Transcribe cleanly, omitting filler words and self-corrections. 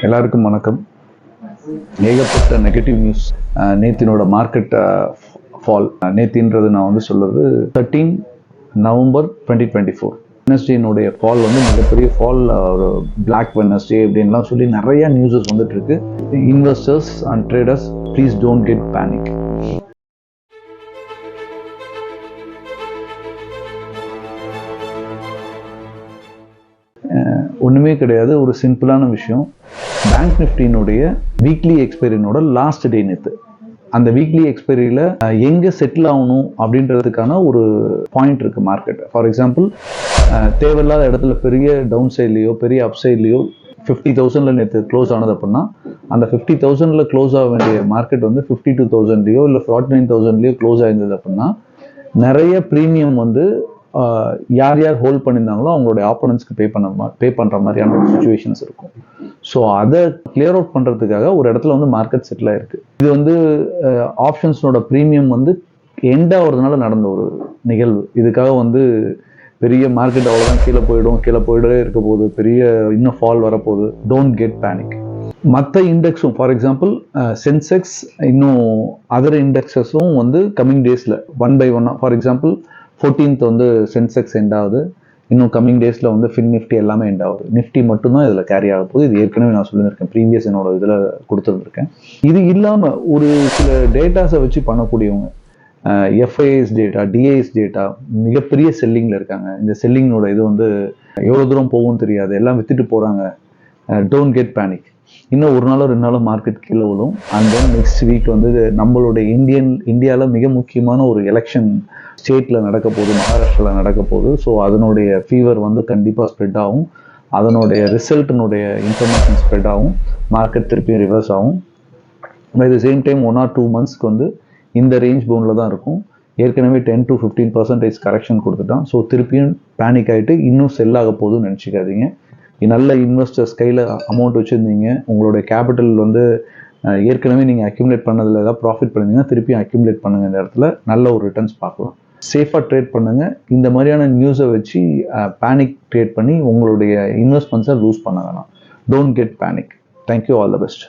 எல்லாருக்கும் வணக்கம். ஏகப்பட்ட நெகட்டிவ் நியூஸ். நேத்தினோட மார்க்கெட் ஃபால். நேத்தின்றது நான் சொல்றது 13 நவம்பர் 2024 வெனஸ்டேனுடைய ஃபால் மிகப்பெரிய ஃபால். ஒரு பிளாக் வெனஸ்டே அப்படின்லாம் சொல்லி நிறைய நியூஸஸ் வந்துட்டு இருக்கு. Investors and traders, please don't get panic. ஒன்றுமே கிடையாது. ஒரு சிம்பிளான விஷயம். பேங்க் நிஃப்டினுடைய வீக்லி எக்ஸ்பைரினோட லாஸ்ட் டே நேற்று. அந்த வீக்லி எக்ஸ்பைரியில் எங்கே செட்டில் ஆகணும் அப்படின்றதுக்கான ஒரு பாயிண்ட் இருக்குது மார்க்கெட். ஃபார் எக்ஸாம்பிள், தேவையில்லாத இடத்துல பெரிய டவுன் சைட்லேயோ பெரிய அப் சைட்லேயோ 50,000 நேற்று க்ளோஸ் ஆனது அப்படின்னா, அந்த 50,000 க்ளோஸ் ஆக வேண்டிய மார்க்கெட் 52,000 இல்லை 49,000 க்ளோஸ் ஆயிருந்தது அப்படின்னா, நிறைய ப்ரீமியம் யார் யார் ஹோல்ட் பண்ணியிருந்தாங்களோ அவங்களுடைய ஆப்போனன்ட்ஸ்க்கு பே பண்ணுற மாதிரியான ஒரு சுச்சுவேஷன்ஸ் இருக்கும். ஸோ அதை கிளியர் அவுட் பண்ணுறதுக்காக ஒரு இடத்துல மார்க்கெட் செட்டில் ஆயிருக்கு. இது ஆப்ஷன்ஸோட ப்ரீமியம் எண்ட் ஆகிறதுனால நடந்த ஒரு நிகழ்வு. இதுக்காக பெரிய மார்க்கெட் அவ்வளோதான் கீழே போயிடவே இருக்க போகுது, பெரிய இன்னும் ஃபால் வரப்போகுது. Don't get panic. மற்ற இண்டெக்ஸும், ஃபார் எக்ஸாம்பிள் சென்செக்ஸ், இன்னும் அதர் இண்டெக்ஸஸும் கம்மிங் டேஸில் ஒன் பை ஒன்னாக, for example 14th Sensex end ஆகுது. இன்னும் கம்மிங் டேஸில் ஃபின் நிஃப்டி எல்லாமே எண்ட் ஆகுது. நிஃப்டி மட்டும்தான் இதில் கேரி ஆக போகுது. இது ஏற்கனவே நான் சொல்லியிருக்கேன், ப்ரீவியஸ் என்னோட இதில் கொடுத்துருந்துருக்கேன். இது இல்லாமல் ஒரு சில டேட்டாஸை வச்சு பண்ணக்கூடியவங்க, எஃப்ஐஎஸ் டேட்டா, டிஐஎஸ் டேட்டா, மிகப்பெரிய செல்லிங்கில் இருக்காங்க. இந்த செல்லிங்கோட இது எவ்வளோ தூரம் போகும்னு தெரியாது, எல்லாம் வித்துட்டு போகிறாங்க. Don't get panic. இன்னும் ஒரு நாளோ 2 நாளோ மார்க்கெட் கீழே விழும். அண்ட் தென் நெக்ஸ்ட் வீக் நம்மளுடைய இந்தியாவில் மிக முக்கியமான ஒரு எலெக்ஷன் ஸ்டேட்டில் நடக்க போகுது, மகாராஷ்டிராவில் நடக்க போகுது. ஸோ அதனுடைய ஃபீவர் கண்டிப்பாக ஸ்ப்ரெட் ஆகும். அதனுடைய ரிசல்ட்டினுடைய இன்ஃபர்மேஷன் ஸ்ப்ரெட் ஆகும். மார்க்கெட் திருப்பியும் ரிவர்ஸ் ஆகும். By the same time 1 or 2 months இந்த ரேஞ்ச் பவுண்டில் தான் இருக்கும். ஏற்கனவே 10 to 15% கரெக்ஷன் கொடுத்துட்டான். ஸோ திருப்பியும் பேனிக் ஆகிட்டு இன்னும் செல் ஆக போகுதுன்னு நினச்சிக்காதீங்க. நல்ல இன்வெஸ்டர்ஸ் கையில் அமௌண்ட் வச்சுருந்தீங்க, உங்களுடைய கேபிட்டல் ஏற்கனவே நீங்கள் அக்யூமுலேட் பண்ணதில் ஏதாவது ப்ராஃபிட் பண்ணிங்கன்னா திருப்பியும் அக்யூமுலேட் பண்ணுங்கள். இந்த இடத்துல நல்ல ஒரு ரிட்டர்ன்ஸ் பார்க்கலாம். சேஃபாக ட்ரேட் பண்ணுங்கள். இந்த மாதிரியான நியூஸை வச்சு பேனிக் ட்ரேட் பண்ணி உங்களுடைய இன்வெஸ்ட்மெண்ட்ஸை லூஸ் பண்ண வேணாம். Don't get panic. Thank you. All the best.